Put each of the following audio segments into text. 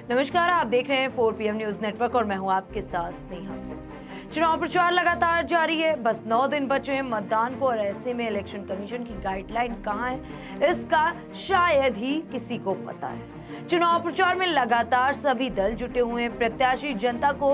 नमस्कार, आप देख रहे हैं 4 PM न्यूज नेटवर्क और मैं हूं आपके साथ स्नेहा सिंह। चुनाव प्रचार लगातार जारी है। बस 9 दिन बचे हैं मतदान को और ऐसे में इलेक्शन कमीशन की गाइडलाइन कहां है, इसका शायद ही किसी को पता है। चुनाव प्रचार में लगातार सभी दल जुटे हुए हैं। प्रत्याशी जनता को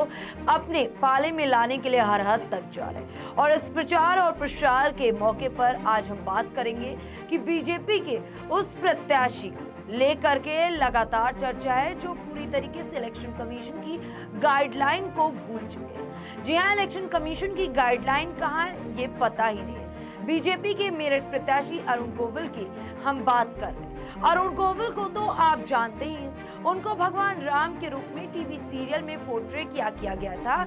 अपने पाले में लाने के लिए हर हद तक जा रहे हैं और इस प्रचार और प्रसार के मौके पर आज हम बात करेंगे कि बीजेपी के उस प्रत्याशी लेकर के लगातार चर्चा है जो पूरी तरीके से इलेक्शन कमीशन की गाइडलाइन को भूल चुके हैं। जी हां, इलेक्शन कमीशन की गाइडलाइन कहां है ये पता ही नहीं है। बीजेपी के मेरठ प्रत्याशी अरुण गोविल की हम बात कर रहे हैं। अरुण गोविल को तो आप जानते ही हैं, उनको भगवान राम के रूप में टीवी सीरियल में पोर्ट्रे किया गया था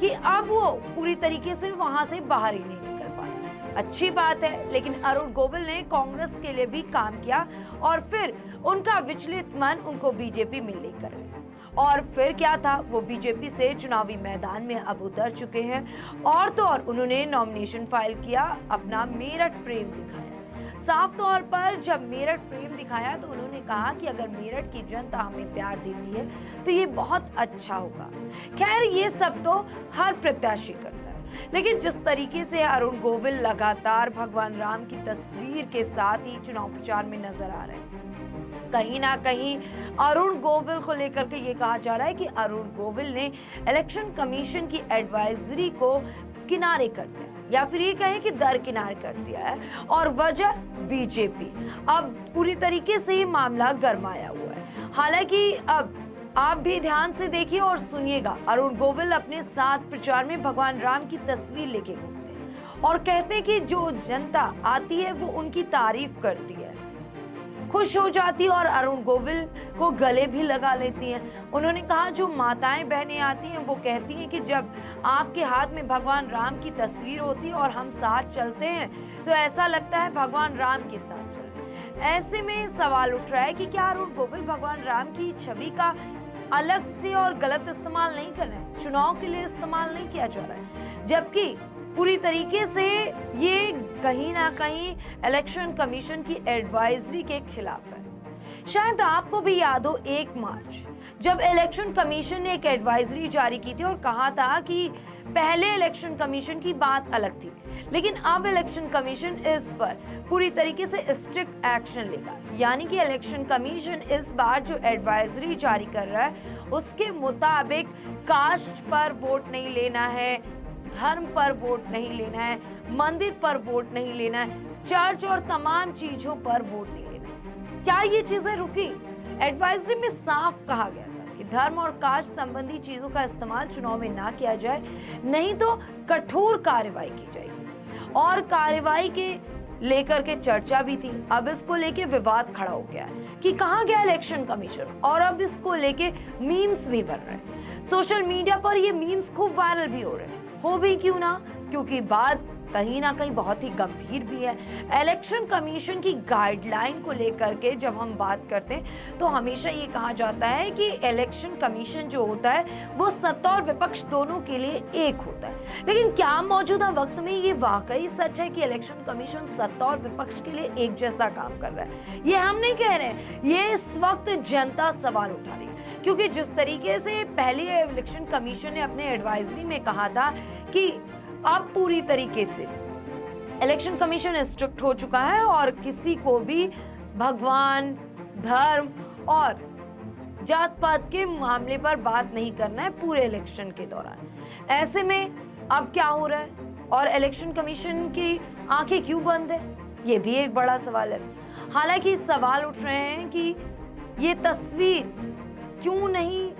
कि अब वो पूरी तरीके से वहां से बाहर ही नहीं निकल पाए। अच्छी बात है, लेकिन अरुण गोविल ने कांग्रेस के लिए भी काम किया और फिर उनका विचलित मन उनको बीजेपी में लेकर गया। और फिर क्या था, वो बीजेपी से चुनावी मैदान में अब उतर चुके हैं और तो और उन्होंने नॉमिनेशन फाइल किया, अपना मेरठ प्रेम दिखाया। साफ तौर पर जब मेरठ प्रेम दिखाया तो उन्होंने कहा कि अगर मेरठ की जनता हमें प्यार देती है तो ये बहुत अच्छा होगा। खैर, ये सब तो हर प्रत्याशी करता है, लेकिन जिस तरीके से अरुण गोविल लगातार भगवान राम की तस्वीर के साथ ही चुनाव प्रचार में नजर आ रहे हैं, कहीं ना कहीं अरुण गोविल को लेकर के ये कहा जा रहा है कि अरुण गोविल ने इलेक्शन कमीशन की एडवाइजरी को किनारे कर दिया या फिर ये कहें कि दरकिनार कर दिया है और वजह बीजेपी। अब पूरी तरीके से ये मामला गरमाया हुआ है। हालांकि अब आप भी ध्यान से देखिए और सुनिएगा, अरुण गोविल अपने साथ प्रचार में भगवान राम की तस्वीर लेके घूमते हैं और कहते हैं कि जो जनता आती है वो उनकी तारीफ करती है, खुश हो जाती है और अरुण गोविल को गले भी लगा लेती हैं। उन्होंने कहा जो माताएं बहनें आती हैं वो कहती हैं कि जब आपके हाथ में भगवान राम की तस्वीर होती है और हम साथ चलते हैं तो ऐसा लगता है भगवान राम के साथ चल। ऐसे में सवाल उठ रहा है कि क्या अरुण गोविल भगवान राम की छवि का अलग से और गलत इस्तेमाल नहीं कर रहे हैं, चुनाव के लिए इस्तेमाल नहीं किया जा रहा है, जबकि पूरी तरीके से ये कहीं ना कहीं इलेक्शन कमीशन की एडवाइजरी के खिलाफ है। शायद आपको भी याद हो 1 मार्च जब इलेक्शन कमीशन ने एक एडवाइजरी जारी की थी और कहा था कि पहले इलेक्शन कमीशन की बात अलग थी, लेकिन अब इलेक्शन कमीशन इस पर पूरी तरीके से स्ट्रिक्ट एक्शन लेगा। यानी कि इलेक्शन कमीशन इस बार जो एडवाइजरी जारी कर रहा है उसके मुताबिक कास्ट पर वोट नहीं लेना है, धर्म पर वोट नहीं लेना है, मंदिर पर वोट नहीं लेना है, चर्च और तमाम चीजों पर वोट नहीं लेना है। क्या ये चीजें रुकी? एडवाइजरी में साफ कहा गया था कि धर्म और कास्ट संबंधी चीजों का इस्तेमाल चुनाव में ना किया जाए, नहीं तो कठोर कार्रवाई की जाएगी। और कार्रवाई के लेकर के चर्चा भी थी। अब इसको लेके विवाद खड़ा हो गया है कि कहां गया इलेक्शन कमीशन, और अब इसको लेके मीम्स भी बन रहे हैं। सोशल मीडिया पर ये मीम्स खूब वायरल भी हो रहे हैं। हो भी क्यों ना, क्योंकि बात कहीं ना कहीं बहुत ही गंभीर भी है। इलेक्शन कमीशन की गाइडलाइन को लेकर के जब हम बात करते हैं तो हमेशा ये कहा जाता है कि इलेक्शन कमीशन जो होता है वो सत्ता और विपक्ष दोनों के लिए एक होता है, लेकिन क्या मौजूदा वक्त में ये वाकई सच है कि इलेक्शन कमीशन सत्ता और विपक्ष के लिए एक जैसा काम कर रहा है? ये हम नहीं कह रहे हैं, ये इस वक्त जनता सवाल उठा रही है, क्योंकि जिस तरीके से पहले इलेक्शन कमीशन ने अपने एडवाइजरी में कहा था कि अब पूरी तरीके से इलेक्शन कमीशन स्ट्रिक्ट हो चुका है और किसी को भी भगवान, धर्म और जात पात के मामले पर बात नहीं करना है पूरे इलेक्शन के दौरान। ऐसे में अब क्या हो रहा है और इलेक्शन कमीशन की आंखें क्यों बंद है, ये भी एक बड़ा सवाल है। हालांकि सवाल उठ रहे हैं कि ये तस्वीर क्यों नहीं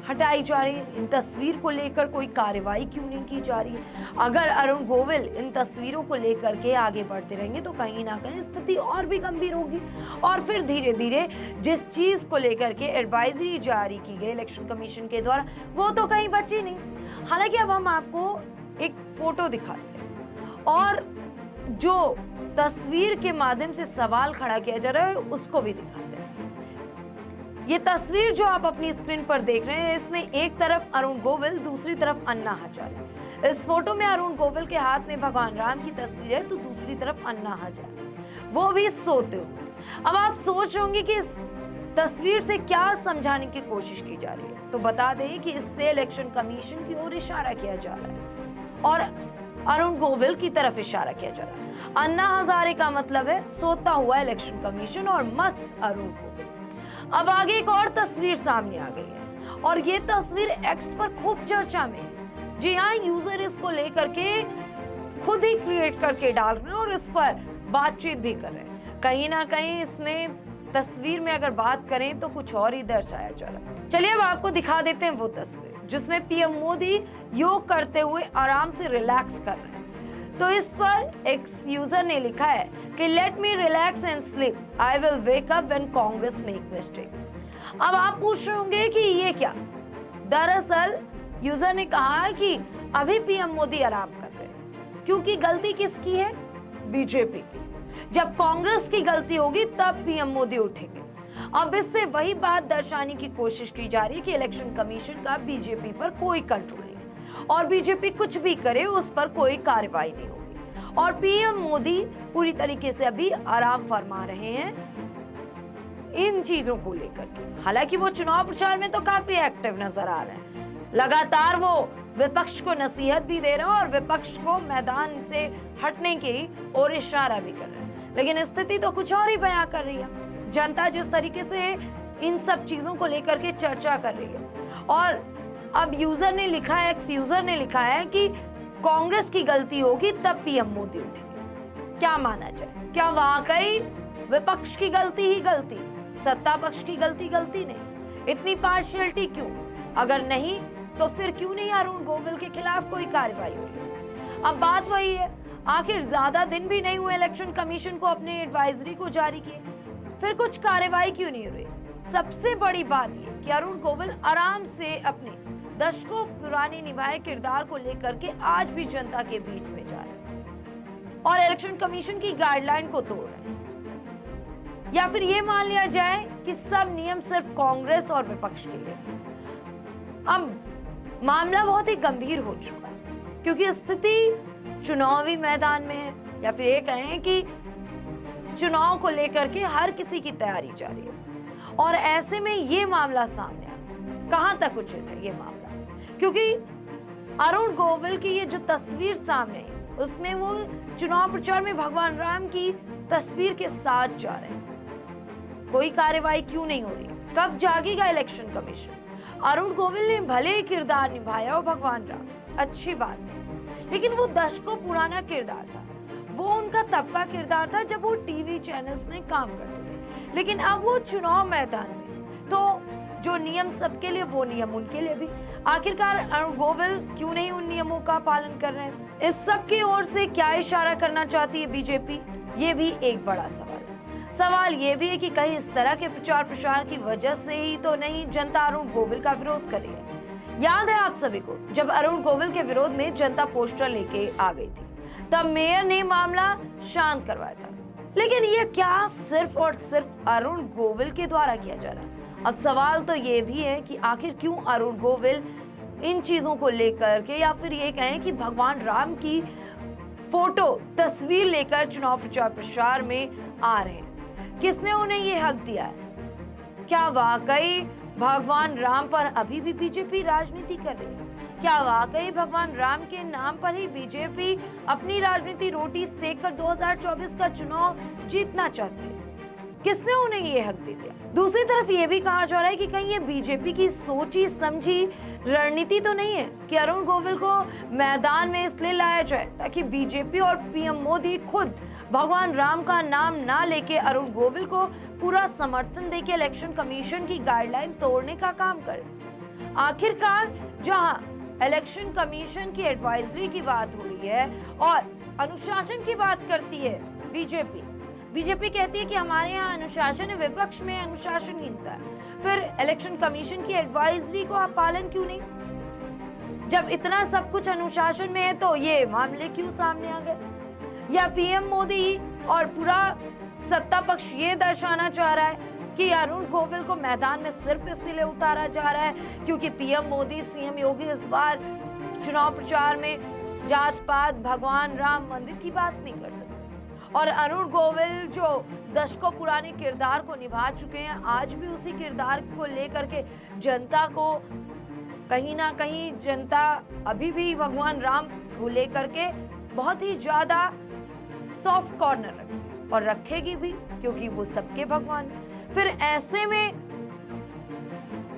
हटाई जा रही है, इन तस्वीर को लेकर कोई कार्रवाई क्यों नहीं की जा रही है। अगर अरुण गोविल इन तस्वीरों को लेकर के आगे बढ़ते रहेंगे तो कहीं ना कहीं स्थिति और भी गंभीर होगी और फिर धीरे धीरे जिस चीज को लेकर के एडवाइजरी जारी की गई इलेक्शन कमीशन के द्वारा वो तो कहीं बची नहीं। हालांकि अब हम आपको एक फोटो दिखाते हैं और जो तस्वीर के माध्यम से सवाल खड़ा किया जा रहा है उसको भी दिखाते हैं। ये तस्वीर जो आप अपनी स्क्रीन पर देख रहे हैं, इसमें एक तरफ अरुण गोविल, दूसरी तरफ अन्ना हजारे। इस फोटो में अरुण गोविल के हाथ में भगवान राम की तस्वीर है तो दूसरी तरफ अन्ना हजारे, वो भी सोते हुए। अब आप सोच रहे होंगे कि इस तस्वीर से क्या समझाने की कोशिश की जा रही है? तो बता दें कि इससे इलेक्शन कमीशन की ओर इशारा किया जा रहा है और अरुण गोविल की तरफ इशारा किया जा रहा है। अन्ना हजारे का मतलब है सोता हुआ इलेक्शन कमीशन और मस्त अरुण गोविल। अब आगे एक और तस्वीर सामने आ गई है और ये तस्वीर एक्स पर खूब चर्चा में है। जी हाँ, यूजर इसको लेकर के खुद ही क्रिएट करके डाल रहे हैं और इस पर बातचीत भी कर रहे हैं। कहीं ना कहीं इसमें तस्वीर में अगर बात करें तो कुछ और ही दर्शाया जा रहा है। चलिए अब आपको दिखा देते हैं वो तस्वीर जिसमें पीएम मोदी योग करते हुए आराम से रिलैक्स कर रहे हैं। तो इस पर एक यूजर ने लिखा है कि let me relax and sleep, I will wake up when Congress make mistake. अब आप पूछ रहे होंगे कि ये क्या? दरअसल यूजर ने कहा है कि अभी पीएम मोदी आराम कर रहे हैं क्योंकि गलती किसकी है? बीजेपी की। जब कांग्रेस की गलती होगी तब पीएम मोदी उठेंगे। अब इससे वही बात दर्शाने की कोशिश की जा रही है कि इलेक्शन कमीशन का बीजेपी पर कोई कंट्रोल नहीं है और बीजेपी कुछ भी करे उस पर कोई कार्रवाई नहीं होगी और पीएम मोदी पूरी तरीके से अभी आराम फरमा रहे हैं इन चीजों को लेकर के। हालांकि वो चुनाव प्रचार में तो काफी एक्टिव नजर आ रहे हैं, लगातार वो विपक्ष को नसीहत भी दे रहे हैं और विपक्ष को मैदान से हटने की ओर इशारा भी कर रहे हैं, लेकिन स्थिति तो कुछ और ही बयां कर रही है। जनता जिस तरीके से इन सब चीजों को लेकर के चर्चा कर रही है और अब यूजर ने लिखा है, एक्स यूजर ने लिखा है कि कांग्रेस की गलती होगी तब पीएम मोदी उठेंगे। क्या माना जाए? क्या वाकई विपक्ष की गलती ही गलती, सत्ता पक्ष की गलती नहीं? इतनी पार्शियलिटी क्यों? अगर नहीं तो फिर क्यों नहीं अरुण गोविल के खिलाफ कोई कार्रवाई हुई? अब बात वही है, आखिर ज्यादा दिन भी नहीं हुए इलेक्शन कमीशन को अपने एडवाइजरी को जारी किए, फिर कुछ कार्रवाई क्यों नहीं हुई? सबसे बड़ी बात ये कि अरुण गोविल आराम से अपने दशकों पुराने निभाए किरदार को लेकर के आज भी जनता के बीच में जा रहे हैं और इलेक्शन कमीशन की गाइडलाइन को तोड़ रहे हैं। या फिर ये मान लिया जाए कि सब नियम सिर्फ कांग्रेस और विपक्ष के लिए। अब मामला बहुत ही गंभीर हो चुका है क्योंकि स्थिति चुनावी मैदान में है या फिर ये कहें कि चुनाव को लेकर के हर किसी की तैयारी जारी है और ऐसे में ये मामला सामने आया। कहां तक उचित है ये मामला? क्योंकि अरुण गोविल की ये जो तस्वीर सामने है उसमें वो चुनाव प्रचार में भगवान राम की तस्वीर के साथ जा रहे हैं। कोई कार्रवाई क्यों नहीं हो रही? कब जागेगा इलेक्शन कमीशन? अरुण गोविल ने भले ही किरदार निभाया हो भगवान राम, अच्छी बात है, लेकिन वो दशकों पुराना किरदार था। वो उनका तब का किरदार था जब वो टीवी चैनल्स में काम करते थे, लेकिन अब वो चुनाव मैदान में, तो जो नियम सबके लिए वो नियम उनके लिए भी। आखिरकार अरुण गोविल क्यों नहीं उन नियमों का पालन कर रहे हैं? इस सब की ओर से क्या इशारा करना चाहती है बीजेपी? ये भी एक बड़ा सवाल है। सवाल ये भी है कि कहीं इस तरह के प्रचार प्रसार की वजह से ही तो नहीं जनता अरुण गोविल का विरोध कर रही है। याद है आप सभी को जब अरुण गोविल के विरोध में जनता पोस्टर लेके आ गई थी, तब मेयर ने मामला शांत करवाया था, लेकिन ये क्या सिर्फ और सिर्फ अरुण गोविल के द्वारा किया जा रहा है? अब सवाल तो ये भी है कि आखिर क्यों अरुण गोविल इन चीजों को लेकर के या फिर ये कहें कि भगवान राम की फोटो तस्वीर लेकर चुनाव प्रचार प्रसार में आ रहे हैं? किसने उन्हें ये हक दिया है? क्या वाकई भगवान राम पर अभी भी बीजेपी राजनीति कर रही है? क्या वाकई भगवान राम के नाम पर ही बीजेपी अपनी राजनीति रोटी सेककर 2024 का चुनाव जीतना चाहती है? किसने उन्हें ये हक दे दिया? दूसरी तरफ ये भी कहा जा रहा है कि कहीं ये बीजेपी की सोची समझी रणनीति तो नहीं है कि अरुण गोविल को मैदान में इसलिए लाया जाए ताकि बीजेपी और पीएम मोदी खुद भगवान राम का नाम ना लेके अरुण गोविल को पूरा समर्थन देके इलेक्शन कमीशन की गाइडलाइन तोड़ने का काम करे। आखिरकार जहां इलेक्शन कमीशन की एडवाइजरी की बात हो रही है और अनुशासन की बात करती है बीजेपी कहती है कि हमारे यहाँ अनुशासन है, विपक्ष में अनुशासनहीनता है, फिर इलेक्शन कमीशन की एडवाइजरी को आप पालन क्यों नहीं? जब इतना सब कुछ अनुशासन में है तो ये मामले क्यों सामने आ गए? या पीएम मोदी और पूरा सत्ता पक्ष ये दर्शाना चाह रहा है कि अरुण गोविल को मैदान में सिर्फ इसीलिए उतारा जा रहा है क्योंकि पीएम मोदी, सीएम योगी इस बार चुनाव प्रचार में जात पात, भगवान राम मंदिर की बात नहीं कर सकते और अरुण गोविल जो दशकों पुराने किरदार को निभा चुके हैं। आज भी उसी किरदार को लेकर के जनता को कहीं ना कहीं जनता अभी भी भगवान राम को लेकर के बहुत ही ज्यादा सॉफ्ट कॉर्नर रखती है और रखेगी भी, क्योंकि वो सबके भगवान है। फिर ऐसे में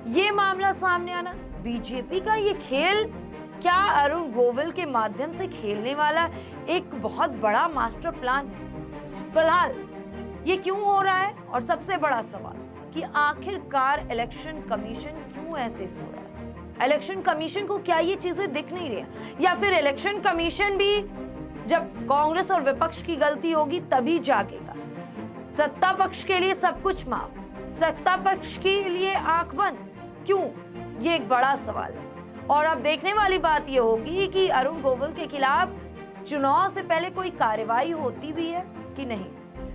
ये मामला सामने आना, बीजेपी का ये खेल क्या अरुण गोविल के माध्यम से खेलने वाला एक बहुत बड़ा मास्टर प्लान है? फिलहाल ये क्यों हो रहा है, और सबसे बड़ा सवाल कि आखिरकार इलेक्शन कमीशन क्यों ऐसे सो रहा है? इलेक्शन कमीशन को क्या ये चीजें दिख नहीं रही, या फिर इलेक्शन कमीशन भी जब कांग्रेस और विपक्ष की गलती होगी तभी जागेगा? सत्ता पक्ष के लिए सब कुछ माफ, सत्ता पक्ष के लिए आंख बंद क्यों? ये एक बड़ा सवाल है। और अब देखने वाली बात ये होगी कि अरुण गोविल के खिलाफ चुनाव से पहले कोई कार्रवाई होती भी है कि नहीं,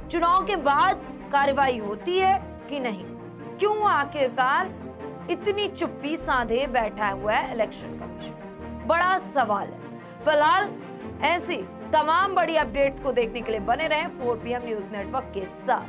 चुनाव के बाद कार्रवाई होती है कि नहीं। क्यों आखिरकार इतनी चुप्पी साधे बैठा हुआ है इलेक्शन कमीशन? बड़ा सवाल है। फिलहाल ऐसी तमाम बड़ी अपडेट्स को देखने के लिए बने रहें 4 PM न्यूज नेटवर्क के साथ।